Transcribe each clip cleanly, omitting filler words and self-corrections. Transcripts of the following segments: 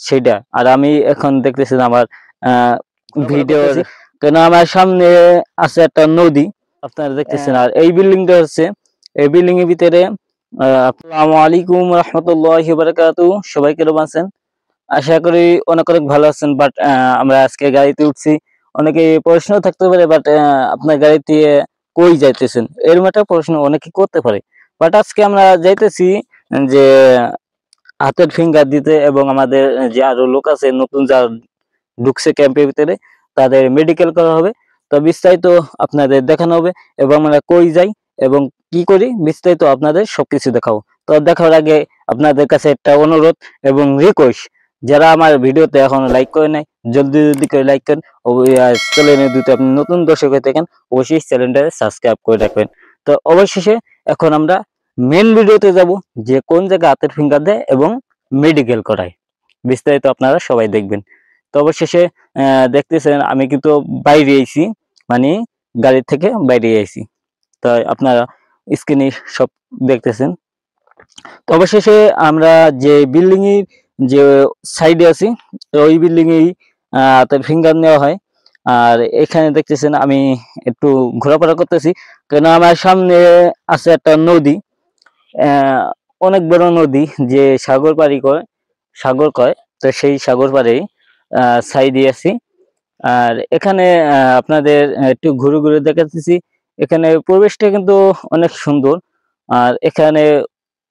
সেটা। আর আমি এখন দেখতেছি আমার ভিডিওর, কেন আমার সামনে আছে একটা নদী আপনারা দেখতেছেন। আর এই বিল্ডিংটা হচ্ছে, এই বিল্ডিং এর ভিতরে আসসালামু আলাইকুম রাহমাতুল্লাহি ওয়া বারাকাতুহু। সবাই কেমন আছেন? আশা করি অনেক অনেক ভালো আছেন। বাট আমরা আজকে গাড়িতে উঠছি। অনেকে প্রশ্ন থাকতে পারে, বাট আপনার গাড়িতে কই যাইতেছেন, এরকম একটা প্রশ্ন অনেকে করতে পারে। বাট আজকে আমরা যাইতেছি যে হাতের ফিঙ্গার দিতে, এবং আমাদের যে আরো লোক আছে নতুন যারা ঢুকছে ক্যাম্পের ভিতরে, তাদের মেডিকেল করা হবে। তো বিস্তারিত আপনাদের দেখানো হবে, এবং আমরা কই যাই এবং কি করি বিস্তারিত আপনাদের সবকিছু দেখাবো। তো দেখার আগে আপনাদের কাছে একটা অনুরোধ এবং রিকোয়েস্ট, যারা আমার ভিডিওতে এখনো লাইক করে নাই, জলদি জলদি করে লাইক করেন। চ্যানেলে যদি আপনি নতুন দর্শক হয়ে থাকেন, অবশ্যই চ্যানেলটা সাবস্ক্রাইব করে রাখবেন। তো অবশেষে এখন আমরা মেন ভিডিওতে যাব, যে কোন জায়গায় হাতের ফিঙ্গার দেয় এবং মেডিকেল করায়। বিস্তারিত আপনারা সবাই দেখবেন। তো অবশেষে দেখতেছেন আমি কিন্তু বাইরে আইছি, মানে গাড়ি থেকে বাইরে আইছি। তাই আপনারা স্ক্রিনে সব দেখতেছেন। তো অবশেষে আমরা যে বিল্ডিং এর যে সাইডে আছি, তো ওই বিল্ডিং এ তার ফিঙ্গার নেওয়া হয়। আর এখানে দেখতেছেন আমি একটু ঘোরাফেরা করতেছি, কেন আমার সামনে আছে একটা নদী, অনেক বড় নদী, যে সাগর পাড়ি করে, সাগর কয়। তো সেই সাগর পাড়েই সাইডে আছি। আর এখানে আপনাদের একটু ঘুরে ঘুরে দেখাতেছি। এখানে পরিবেশটা কিন্তু অনেক সুন্দর। আর এখানে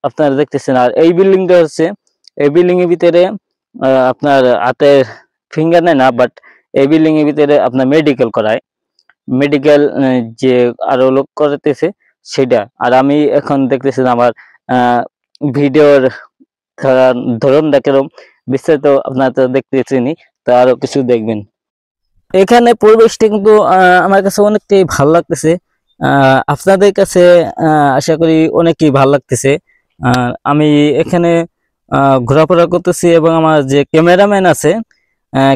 আপনারা দেখতেছেন, আর এই বিল্ডিংটা হচ্ছে, এই বিল্ডিং এর ভিতরে আপনার হাতের ফিঙ্গার নেয় না, বাট এই বিল্ডিং এর ভিতরে আপনার মেডিকেল করায়। মেডিকেল যে আরো লোক করতেছে সেটা। আর আমি এখন দেখতেছি আমার ভিডিওর ধরনটা কিরকম, বিস্তারিত আপনারা তো দেখতেছেনই, তো আরো কিছু দেখবেন। এখানে পরিবেশটা কিন্তু আমার কাছে অনেকটাই ভালো লাগতেছে। আপনাদের কাছে আশা করি অনেকই ভালো লাগতেছে। আমি এখানে ঘোরাফেরা করতেছি, এবং আমার যে ক্যামেরাম্যান আছে,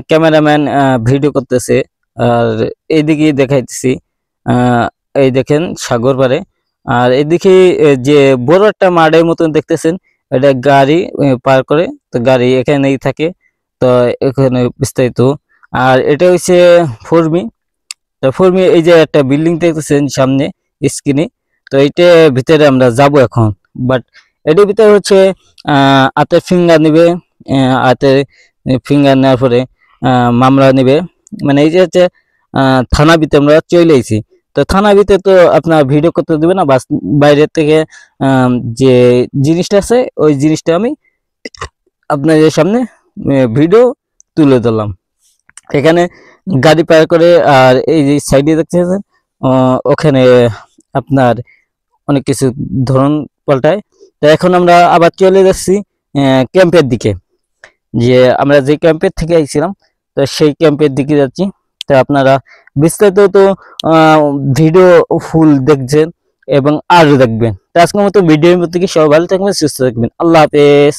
ক্যামেরাম্যান ভিডিও করতেছে। আর এইদিকে দেখাইতেছি, এই দেখেন সাগর পাড়ে। আর এদিকে যে বড় একটা মাঠের মতন দেখতেছেন, এটা গাড়ি পার করে, তো গাড়ি এখানেই থাকে। তো এখানে বিস্তারিত। আর এটা হচ্ছে ফর্মি। তো ফর্মি, এই যে একটা বিল্ডিং দেখতেছেন সামনে স্ক্রিনে, তো এইটা ভিতরে আমরা যাব এখন। বাট এটার ভিতরে হচ্ছে হাতের ফিঙ্গার নিবে। হাতের ফিঙ্গার নেওয়ার পরে মামলা নিবে। মানে এই যে হচ্ছে থানা ভিতরে আমরা চলে আইছি। তো থানা ভিতরে তো আপনার ভিডিও করতে দিবে না, বাস বাইরে থেকে যে জিনিসটা আছে ওই জিনিসটা আমি আপনাদের সামনে ভিডিও তুলে ধরলাম। এখানে গাড়ি পার করে, আর এই যে সাইডে দেখতেছেন ওখানে আপনার অনেক কিছু ধরন পাল্টায়। তো এখন আমরা আবার চলে যাচ্ছি ক্যাম্পের দিকে, যে আমরা যে ক্যাম্পের থেকে আইছিলাম, তো সেই ক্যাম্পের দিকে যাচ্ছি। তো আপনারা বিস্তারিত তো ভিডিও ফুল দেখছেন এবং আরো দেখবেন। তো আজকের মতো ভিডিওর মধ্যে সবাই ভালো থাকবেন, সুস্থ থাকবেন। আল্লাহ হাফেজ।